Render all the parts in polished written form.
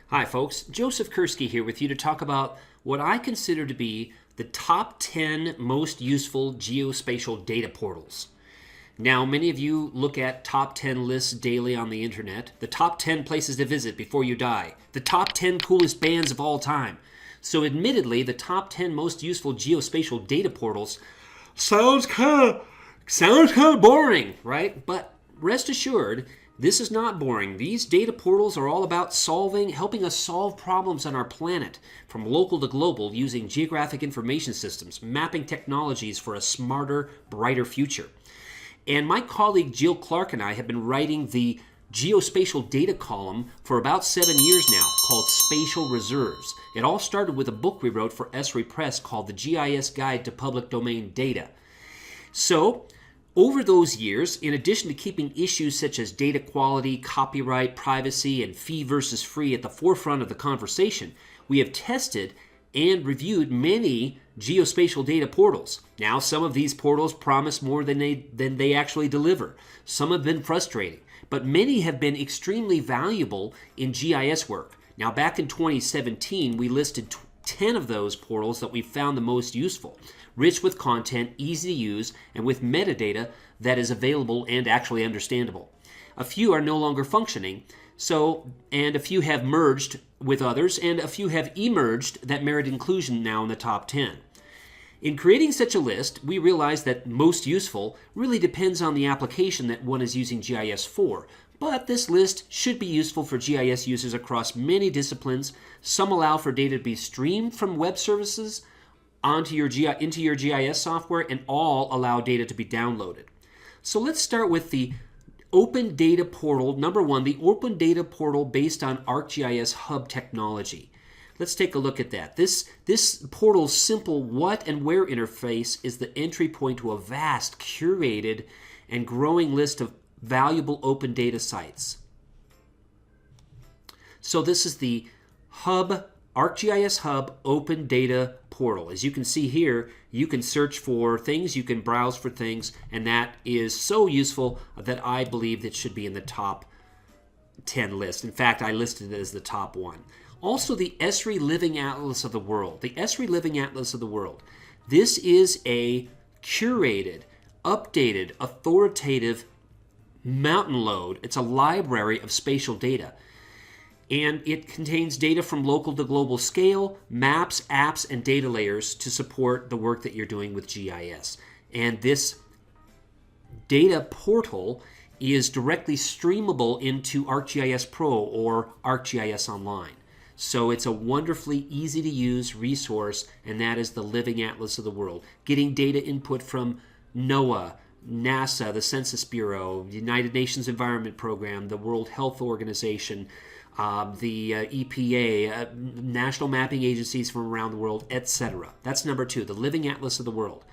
Hi folks, Joseph Kursky here with you to talk about what I consider to be the top 10 most useful geospatial data portals. Now, many of you look at top 10 lists daily on the internet, the top 10 places to visit before you die, the top 10 coolest bands of all time. So admittedly, the top 10 most useful geospatial data portals sounds kind of boring, right? But rest assured, this is not boring. These data portals are all about helping us solve problems on our planet, from local to global, using geographic information systems, mapping technologies for a smarter, brighter future. And my colleague Jill Clark and I have been writing the geospatial data column for about 7 years now, called Spatial Reserves. It all started with a book we wrote for Esri Press called The GIS Guide to Public Domain Data. So, over those years, in addition to keeping issues such as data quality, copyright, privacy, and fee versus free at the forefront of the conversation, we have tested and reviewed many geospatial data portals. Now, some of these portals promise more than they actually deliver. Some have been frustrating, but many have been extremely valuable in GIS work. Now, back in 2017, we listed 10 of those portals that we found the most useful, rich with content, easy to use, and with metadata that is available and actually understandable. A few are no longer functioning, and a few have merged with others, and a few have emerged that merit inclusion now in the top 10. In creating such a list, we realized that most useful really depends on the application that one is using GIS for. But this list should be useful for GIS users across many disciplines. Some allow for data to be streamed from web services into your GIS software, and all allow data to be downloaded. So let's start with the Open Data Portal. Number one, the Open Data Portal based on ArcGIS Hub technology. Let's take a look at that. This portal's simple what and where interface is the entry point to a vast, curated, and growing list of valuable open data sites. So this is the Hub, ArcGIS Hub Open Data Portal. As you can see here, you can search for things, you can browse for things, and that is so useful that I believe that should be in the top 10 list. In fact, I listed it as the top one. Also, the Esri Living Atlas of the World. The Esri Living Atlas of the World. This is a curated, updated, authoritative mountain load. It's a library of spatial data, and it contains data from local to global scale, maps, apps, and data layers to support the work that you're doing with GIS. And this data portal is directly streamable into ArcGIS Pro or ArcGIS Online. So it's a wonderfully easy to use resource, and that is the Living Atlas of the World. Getting data input from NOAA, NASA, the Census Bureau, the United Nations Environment Program, the World Health Organization, the EPA, national mapping agencies from around the world, etc. That's number two, the Living Atlas of the World.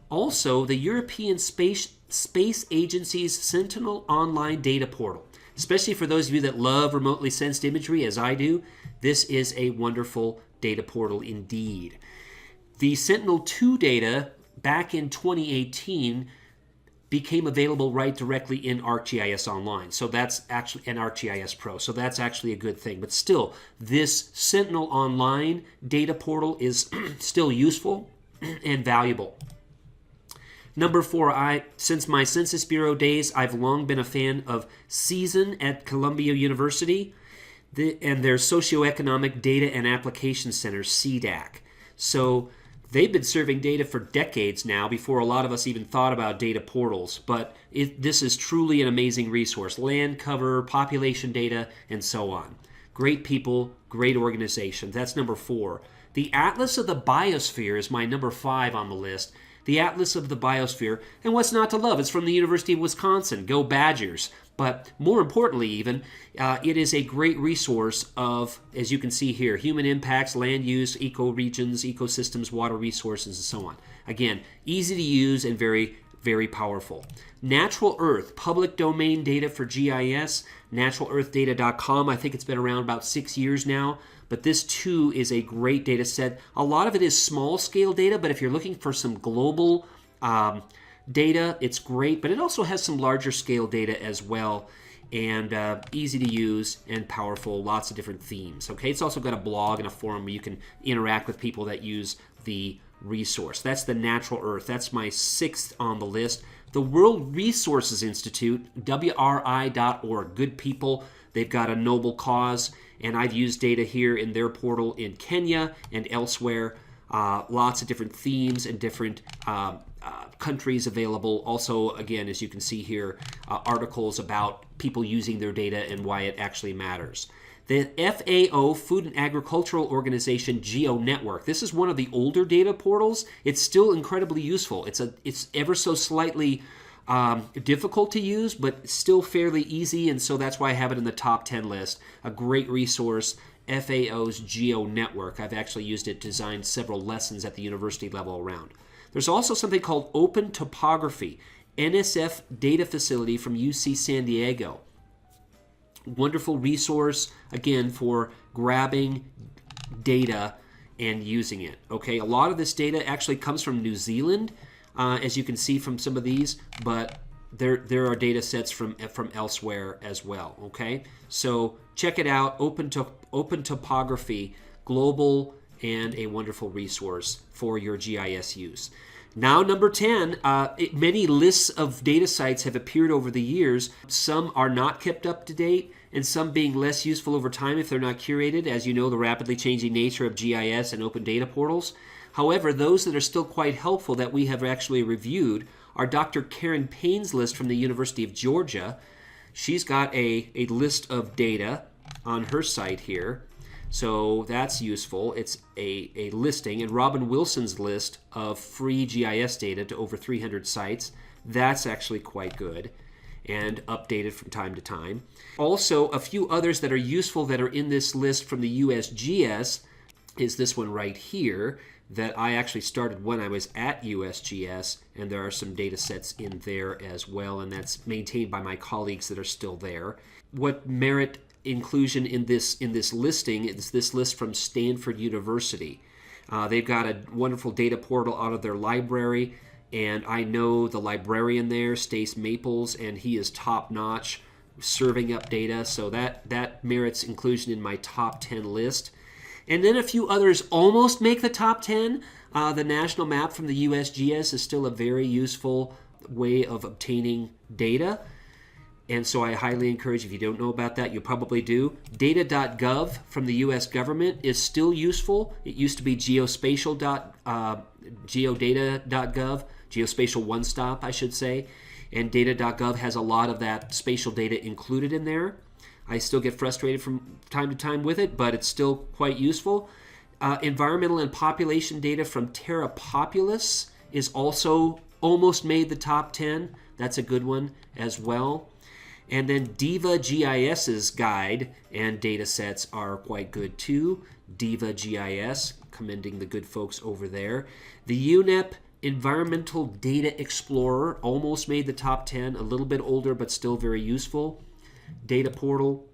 Also, the European Space Agency's Sentinel Online Data Portal. Especially for those of you that love remotely sensed imagery, as I do, this is a wonderful data portal indeed. The Sentinel-2 data back in 2018 became available right directly in ArcGIS Online. So that's actually an ArcGIS Pro. So that's actually a good thing. But still, this Sentinel Online data portal is still useful and valuable. Number four, since my Census Bureau days, I've long been a fan of CSUN at Columbia University and their Socioeconomic Data and Application Center, CDAC. So they've been serving data for decades now, before a lot of us even thought about data portals. But this is truly an amazing resource. Land cover, population data, and so on. Great people, great organization. That's number four. The Atlas of the Biosphere is my number 5 on the list. The Atlas of the Biosphere. And what's not to love? It's from the University of Wisconsin. Go Badgers. But more importantly even, it is a great resource of, as you can see here, human impacts, land use, ecoregions, ecosystems, water resources, and so on. Again, easy to use and very, very powerful. Natural Earth, public domain data for GIS, naturalearthdata.com. I think it's been around about 6 years now. But this too is a great data set. A lot of it is small scale data, but if you're looking for some global data, it's great. But it also has some larger scale data as well. and easy to use and powerful, lots of different themes. Okay, it's also got a blog and a forum where you can interact with people that use the resource. That's the Natural Earth. That's my 6th on the list. The World Resources Institute, WRI.org. Good people. They've got a noble cause, and I've used data here in their portal in Kenya and elsewhere. Lots of different themes and different countries available. Also, again, as you can see here, articles about people using their data and why it actually matters. The FAO, Food and Agricultural Organization Geo Network. This is one of the older data portals. It's still incredibly useful. It's ever so slightly difficult to use, but still fairly easy, and so that's why I have it in the top 10 list. A great resource, FAO's Geo Network. I've actually used it to design several lessons at the university level around. There's also something called OpenTopography, NSF data facility from UC San Diego. Wonderful resource, again, for grabbing data and using it. Okay, a lot of this data actually comes from New Zealand, as you can see from some of these, but there are data sets from elsewhere as well. Okay, so check it out. OpenTopography, global and a wonderful resource for your GIS use. Now, number 10, many lists of data sites have appeared over the years. Some are not kept up to date, and some being less useful over time if they're not curated, as you know, the rapidly changing nature of GIS and open data portals. However, those that are still quite helpful that we have actually reviewed are Dr. Karen Payne's list from the University of Georgia. She's got a list of data on her site here. So that's useful. It's a listing. And Robin Wilson's list of free GIS data to over 300 sites. That's actually quite good and updated from time to time. Also, a few others that are useful that are in this list from the USGS is this one right here that I actually started when I was at USGS, and there are some data sets in there as well, and that's maintained by my colleagues that are still there. What merit inclusion in this listing is this list from Stanford University. They've got a wonderful data portal out of their library, and I know the librarian there, Stace Maples, and he is top-notch serving up data, so that merits inclusion in my top 10 list. And then a few others almost make the top 10. The National Map from the USGS is still a very useful way of obtaining data. And so I highly encourage, if you don't know about that, you probably do. Data.gov from the U.S. government is still useful. It used to be geospatial.gov, Geospatial One Stop, I should say. And Data.gov has a lot of that spatial data included in there. I still get frustrated from time to time with it, but it's still quite useful. Environmental and population data from Terra Populace is also almost made the top 10. That's a good one as well. And then Diva GIS's guide and data sets are quite good too. Diva GIS, commending the good folks over there. The UNEP Environmental Data Explorer almost made the top 10, a little bit older but still very useful data portal.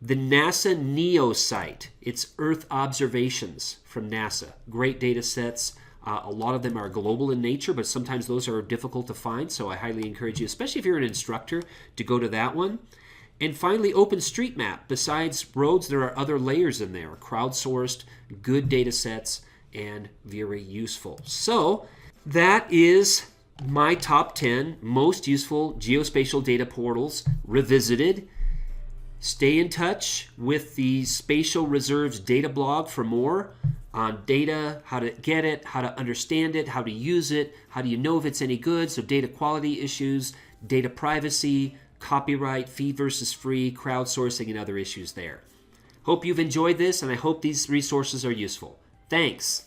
The NASA NEO site, it's Earth observations from NASA. Great data sets. A lot of them are global in nature, but sometimes those are difficult to find, so I highly encourage you, especially if you're an instructor, to go to that one. And finally, OpenStreetMap. Besides roads, there are other layers in there, crowdsourced, good data sets, and very useful. So that is my top 10 most useful geospatial data portals revisited. Stay in touch with the Spatial Reserves data blog for more on data, how to get it, how to understand it, how to use it, how do you know if it's any good, so data quality issues, data privacy, copyright, fee versus free, crowdsourcing, and other issues there. Hope you've enjoyed this, and I hope these resources are useful. Thanks.